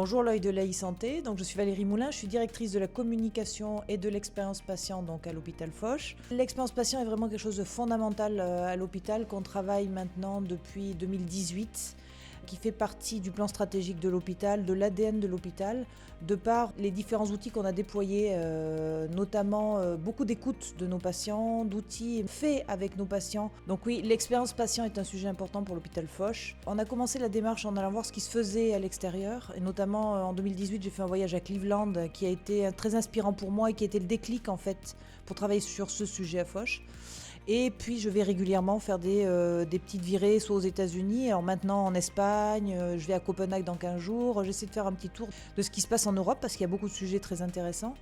Bonjour l'œil de l'e-santé, donc je suis Valérie Moulin, je suis directrice de la communication et de l'expérience patient donc à l'hôpital Foch. L'expérience patient est vraiment quelque chose de fondamental à l'hôpital qu'on travaille maintenant depuis 2018, qui fait partie du plan stratégique de l'hôpital, de l'ADN de l'hôpital, de par les différents outils qu'on a déployés, notamment beaucoup d'écoute de nos patients, d'outils faits avec nos patients. Donc oui, l'expérience patient est un sujet important pour l'hôpital Foch. On a commencé la démarche en allant voir ce qui se faisait à l'extérieur, et notamment en 2018, j'ai fait un voyage à Cleveland qui a été très inspirant pour moi et qui a été le déclic en fait pour travailler sur ce sujet à Foch. Et puis je vais régulièrement faire des petites virées, soit aux États-Unis, alors maintenant en Espagne, je vais à Copenhague dans 15 jours, j'essaie de faire un petit tour de ce qui se passe en Europe parce qu'il y a beaucoup de sujets très intéressants.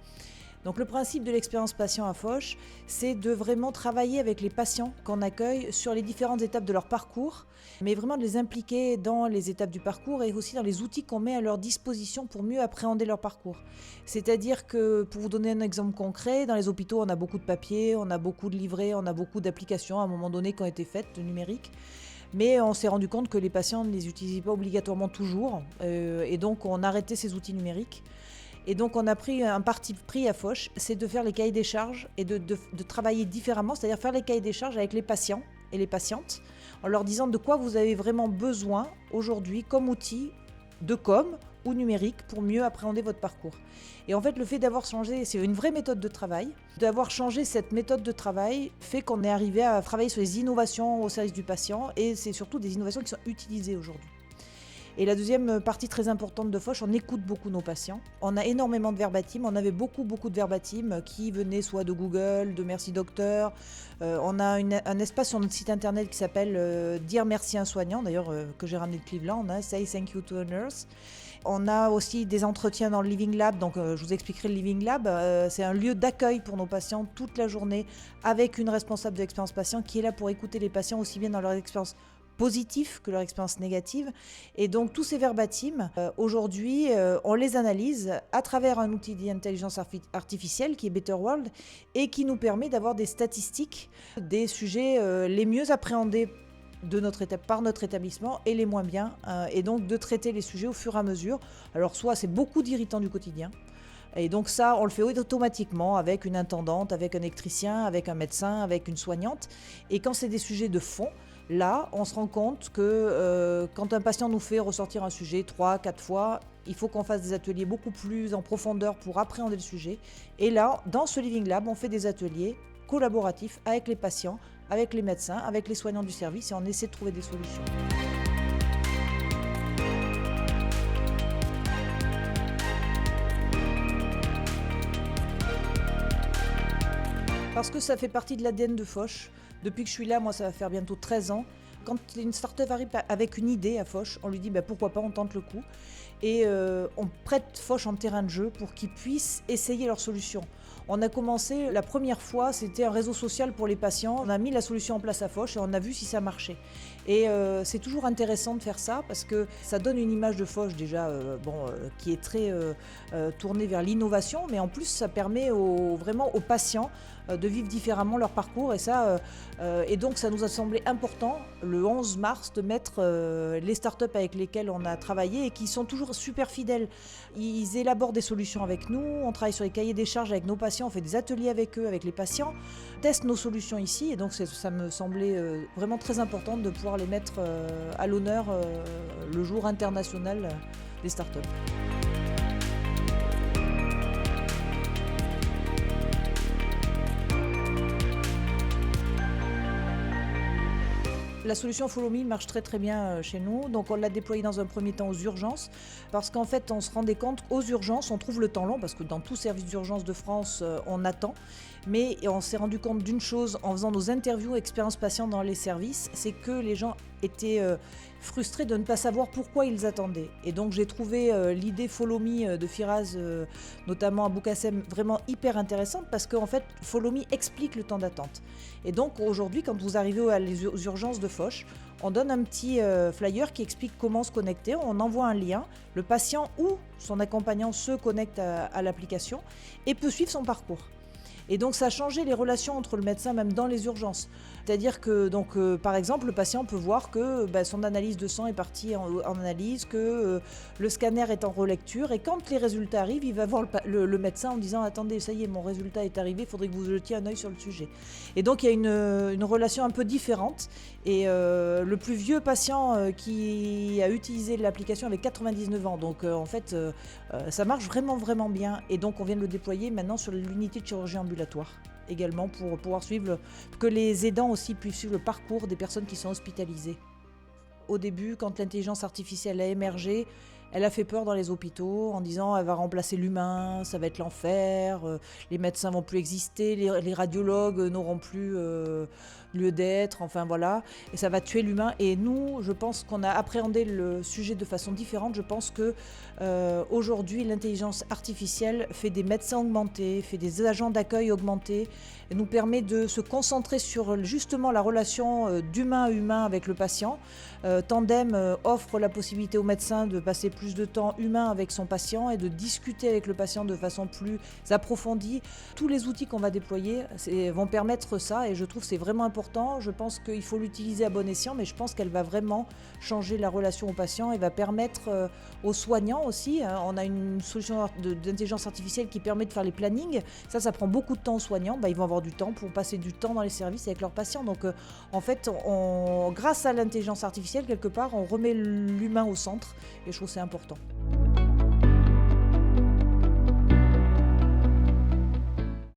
Donc le principe de l'expérience patient à Foch, c'est de vraiment travailler avec les patients qu'on accueille sur les différentes étapes de leur parcours, mais vraiment de les impliquer dans les étapes du parcours et aussi dans les outils qu'on met à leur disposition pour mieux appréhender leur parcours. C'est-à-dire que, pour vous donner un exemple concret, dans les hôpitaux, on a beaucoup de papiers, on a beaucoup de livrets, on a beaucoup d'applications à un moment donné qui ont été faites, de numérique. Mais on s'est rendu compte que les patients ne les utilisaient pas obligatoirement toujours, et donc on a arrêté ces outils numériques. Et donc on a pris un parti pris à Foch, c'est de faire les cahiers des charges et de travailler différemment, c'est-à-dire faire les cahiers des charges avec les patients et les patientes, en leur disant de quoi vous avez vraiment besoin aujourd'hui comme outil de com ou numérique pour mieux appréhender votre parcours. Et en fait, le fait d'avoir changé, c'est une vraie méthode de travail, d'avoir changé cette méthode de travail fait qu'on est arrivé à travailler sur les innovations au service du patient, et c'est surtout des innovations qui sont utilisées aujourd'hui. Et la deuxième partie très importante de Foch, on écoute beaucoup nos patients. On a énormément de verbatim, on avait beaucoup de verbatim qui venaient soit de Google, de Merci Docteur. On a un espace sur notre site internet qui s'appelle Dire merci à un soignant, d'ailleurs que j'ai ramené de Cleveland, Say thank you to a nurse. On a aussi des entretiens dans le Living Lab, donc je vous expliquerai le Living Lab. C'est un lieu d'accueil pour nos patients toute la journée avec une responsable de l'expérience patient qui est là pour écouter les patients aussi bien dans leur expérience positif que leur expérience négative. Et donc tous ces verbatim, aujourd'hui, on les analyse à travers un outil d'intelligence artificielle qui est Better World et qui nous permet d'avoir des statistiques des sujets les mieux appréhendés par notre établissement et les moins bien, et donc de traiter les sujets au fur et à mesure. Alors soit c'est beaucoup d'irritants du quotidien, et donc ça, on le fait automatiquement avec une intendante, avec un électricien, avec un médecin, avec une soignante. Et quand c'est des sujets de fond, là, on se rend compte que quand un patient nous fait ressortir un sujet 3-4 fois, il faut qu'on fasse des ateliers beaucoup plus en profondeur pour appréhender le sujet. Et là, dans ce Living Lab, on fait des ateliers collaboratifs avec les patients, avec les médecins, avec les soignants du service, et on essaie de trouver des solutions. Parce que ça fait partie de l'ADN de Foch. Depuis que je suis là, moi ça va faire bientôt 13 ans. Quand une start-up arrive avec une idée à Foch, on lui dit pourquoi pas, on tente le coup. Et on prête Foch en terrain de jeu pour qu'ils puissent essayer leur solution. On a commencé, la première fois, c'était un réseau social pour les patients. On a mis la solution en place à Foch et on a vu si ça marchait. Et c'est toujours intéressant de faire ça parce que ça donne une image de Foch déjà qui est très tournée vers l'innovation, mais en plus ça permet vraiment aux patients de vivre différemment leur parcours. Et donc ça nous a semblé important le 11 mars de mettre les startups avec lesquelles on a travaillé et qui sont toujours super fidèles. Ils élaborent des solutions avec nous, on travaille sur les cahiers des charges avec nos patients, on fait des ateliers avec eux, avec les patients, testent nos solutions ici, et donc ça me semblait vraiment très important de pouvoir les mettre à l'honneur le jour international des startups. La solution Follow Me marche très bien chez nous, donc on l'a déployée dans un premier temps aux urgences, parce qu'en fait on se rendait compte qu'aux urgences on trouve le temps long, parce que dans tout service d'urgence de France on attend, mais on s'est rendu compte d'une chose en faisant nos interviews expérience patient dans les services, c'est que les gens étaient frustrés de ne pas savoir pourquoi ils attendaient. Et donc j'ai trouvé l'idée Follow Me de Firaz, notamment à Boukassem, vraiment hyper intéressante, parce qu'en fait Follow Me explique le temps d'attente. Et donc aujourd'hui, quand vous arrivez aux urgences de Foch, on donne un petit flyer qui explique comment se connecter, on envoie un lien, le patient ou son accompagnant se connecte à l'application et peut suivre son parcours. Et donc ça a changé les relations entre le médecin même dans les urgences. C'est-à-dire que par exemple le patient peut voir que son analyse de sang est partie en analyse, que le scanner est en relecture et quand les résultats arrivent, il va voir le médecin en disant attendez, ça y est, mon résultat est arrivé, il faudrait que vous jetiez un œil sur le sujet. Et donc il y a une relation un peu différente et le plus vieux patient qui a utilisé l'application avait 99 ans. Donc en fait ça marche vraiment bien et donc on vient de le déployer maintenant sur l'unité de chirurgie ambulatoire également pour pouvoir suivre, que les aidants aussi puissent suivre le parcours des personnes qui sont hospitalisées. Au début, quand l'intelligence artificielle a émergé, elle a fait peur dans les hôpitaux en disant elle va remplacer l'humain, ça va être l'enfer, les médecins vont plus exister, les radiologues n'auront plus lieu d'être, enfin voilà, et ça va tuer l'humain. Et nous, je pense qu'on a appréhendé le sujet de façon différente. Je pense que aujourd'hui, l'intelligence artificielle fait des médecins augmentés, fait des agents d'accueil augmentés, et nous permet de se concentrer sur justement la relation d'humain à humain avec le patient. Tandem offre la possibilité au médecin de passer plus de temps humain avec son patient et de discuter avec le patient de façon plus approfondie. Tous les outils qu'on va déployer vont permettre ça et je trouve que c'est vraiment important. Je pense qu'il faut l'utiliser à bon escient, mais je pense qu'elle va vraiment changer la relation au patient et va permettre aux soignants aussi. On a une solution d'intelligence artificielle qui permet de faire les plannings. Ça prend beaucoup de temps aux soignants. Ils vont avoir du temps pour passer du temps dans les services avec leurs patients. Donc en fait, grâce à l'intelligence artificielle, quelque part, on remet l'humain au centre et je trouve que c'est important.